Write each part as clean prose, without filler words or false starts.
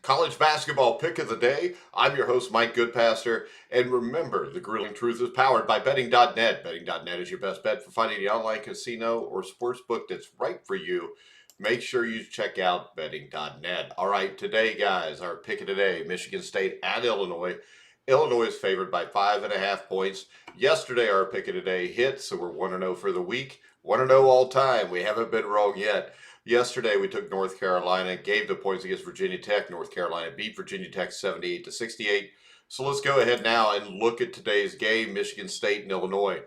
College basketball pick of the day. I'm your host, Mike Goodpaster. And remember, the grueling truth is powered by betting.net. Betting.net is your best bet for finding the online casino or sports book that's right for you. Make sure you check out betting.net. All right, today, guys, our pick of the day, Michigan State at Illinois. Illinois is favored by 5.5 points. Yesterday, our pick of the day hit, so we're 1-0 for the week. 1-0 all time. We haven't been wrong yet. Yesterday, we took North Carolina, gave the points against Virginia Tech. North Carolina beat Virginia Tech 78-68. So let's go ahead now and look at today's game, Michigan State and Illinois.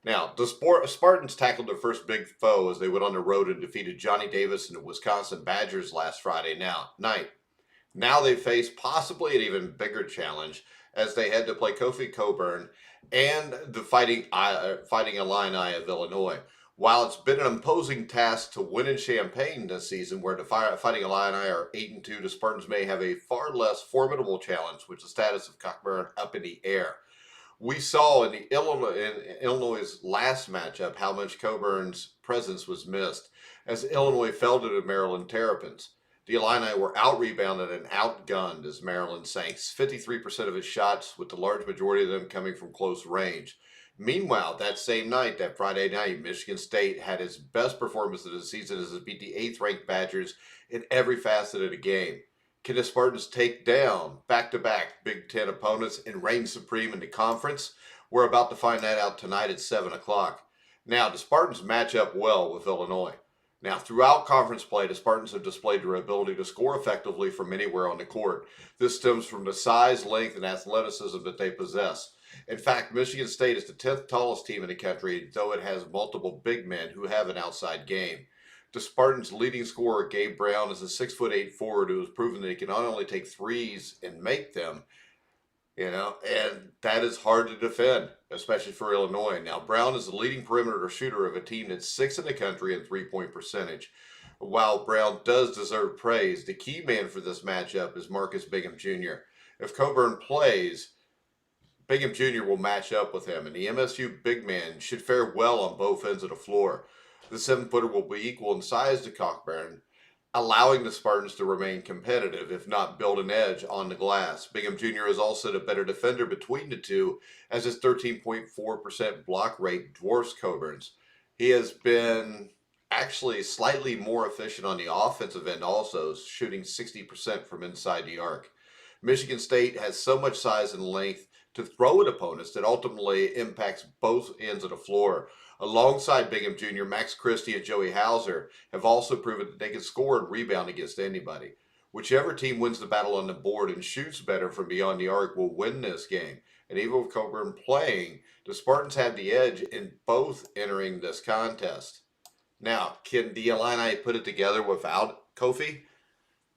Now, the Spartans tackled their first big foe as they went on the road and defeated Johnny Davis and the Wisconsin Badgers last Friday night. Now they face possibly an even bigger challenge as they head to play Kofi Cockburn and the Fighting Illini of Illinois. While it's been an imposing task to win in Champaign this season, where the Fighting Illini are 8-2, the Spartans may have a far less formidable challenge, with the status of Cockburn up in the air. We saw in Illinois' last matchup how much Coburn's presence was missed, as Illinois fell to the Maryland Terrapins. The Illini were out-rebounded and outgunned as Maryland sank 53% of its shots, with the large majority of them coming from close range. Meanwhile, that same night, that Friday night, Michigan State had its best performance of the season as it beat the 8th-ranked Badgers in every facet of the game. Can the Spartans take down back-to-back Big Ten opponents and reign supreme in the conference? We're about to find that out tonight at 7 o'clock. Now, the Spartans match up well with Illinois. Now, throughout conference play, the Spartans have displayed their ability to score effectively from anywhere on the court. This stems from the size, length, and athleticism that they possess. In fact, Michigan State is the 10th tallest team in the country, though it has multiple big men who have an outside game. The Spartans' leading scorer, Gabe Brown, is a 6'8" forward who has proven that he can not only take threes and make them, and that is hard to defend, especially for Illinois. Now, Brown is the leading perimeter shooter of a team that's 6th in the country in three-point percentage. While Brown does deserve praise, the key man for this matchup is Marcus Bingham Jr. If Cockburn plays, Bingham Jr. will match up with him, and the MSU big man should fare well on both ends of the floor. The 7-footer will be equal in size to Cockburn, allowing the Spartans to remain competitive, if not build an edge on the glass. Bingham Jr. is also the better defender between the two, as his 13.4% block rate dwarfs Cockburn's. He has been actually slightly more efficient on the offensive end also, shooting 60% from inside the arc. Michigan State has so much size and length to throw at opponents that ultimately impacts both ends of the floor. Alongside Bingham Jr., Max Christie and Joey Hauser have also proven that they can score and rebound against anybody. Whichever team wins the battle on the board and shoots better from beyond the arc will win this game. And even with Cockburn playing, the Spartans have the edge in both entering this contest. Now, can the Illini put it together without Kofi?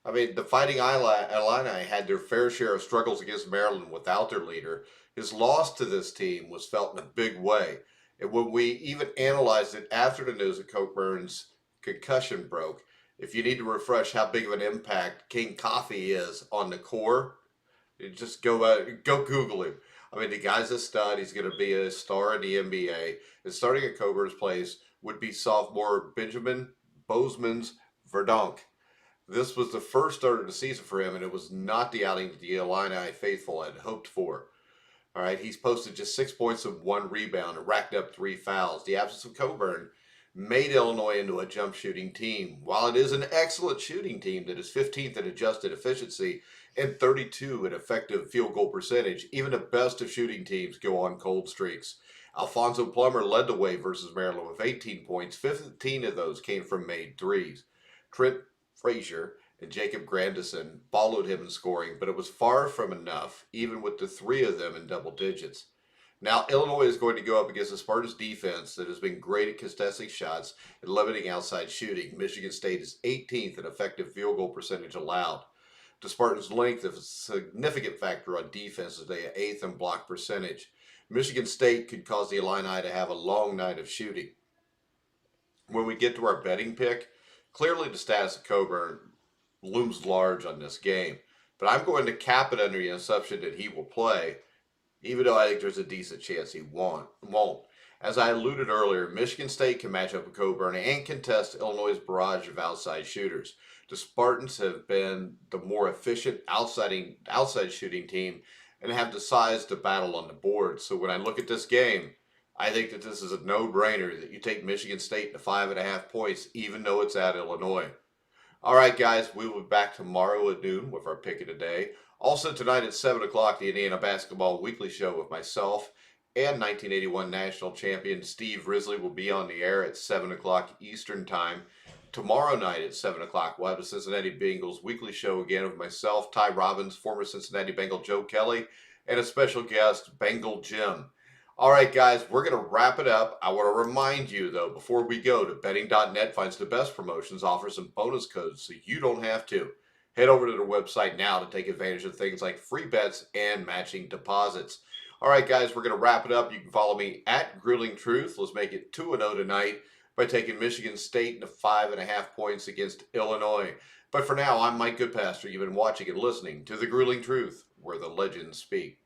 I mean, the Fighting Illini had their fair share of struggles against Maryland without their leader. His loss to this team was felt in a big way. And when we even analyzed it after the news that Cockburn's concussion broke, if you need to refresh how big of an impact King Coffee is on the core, just go Google him. I mean, the guy's a stud. He's going to be a star in the NBA. And starting at Cockburn's place would be sophomore Benjamin Bozeman's Verdonk. This was the first start of the season for him, and it was not the outing that the Illini faithful had hoped for. All right, he's posted just 6 points and 1 rebound and racked up 3 fouls. The absence of Cockburn made Illinois into a jump shooting team. While it is an excellent shooting team that is 15th in adjusted efficiency and 32 in effective field goal percentage, even the best of shooting teams go on cold streaks. Alfonso Plummer led the way versus Maryland with 18 points. 15 of those came from made threes. Trent Frazier and Jacob Grandison followed him in scoring, but it was far from enough, even with the 3 of them in double digits. Now, Illinois is going to go up against the Spartans defense that has been great at contesting shots and limiting outside shooting. Michigan State is 18th in effective field goal percentage allowed. The Spartans' length is a significant factor on defense as they are 8th in block percentage. Michigan State could cause the Illini to have a long night of shooting. When we get to our betting pick, clearly the status of Cockburn looms large on this game, but I'm going to cap it under the assumption that he will play, even though I think there's a decent chance he won't. As I alluded earlier, Michigan State can match up with Cockburn and contest Illinois' barrage of outside shooters. The Spartans have been the more efficient outside shooting team and have the size to battle on the board. So when I look at this game, I think that this is a no-brainer that you take Michigan State to 5.5 points, even though it's at Illinois. All right, guys, we will be back tomorrow at noon with our pick of the day. Also tonight at 7 o'clock, the Indiana Basketball Weekly Show with myself and 1981 national champion Steve Risley will be on the air at 7 o'clock Eastern Time. Tomorrow night at 7 o'clock, we'll have the Cincinnati Bengals Weekly Show again with myself, Ty Robbins, former Cincinnati Bengal Joe Kelly, and a special guest, Bengal Jim. All right, guys, we're going to wrap it up. I want to remind you, though, before we go, that betting.net finds the best promotions, offers, and bonus codes so you don't have to. Head over to their website now to take advantage of things like free bets and matching deposits. All right, guys, we're going to wrap it up. You can follow me at Grilling Truth. Let's make it 2-0 tonight by taking Michigan State to 5.5 points against Illinois. But for now, I'm Mike Goodpaster. You've been watching and listening to The Grueling Truth, where the legends speak.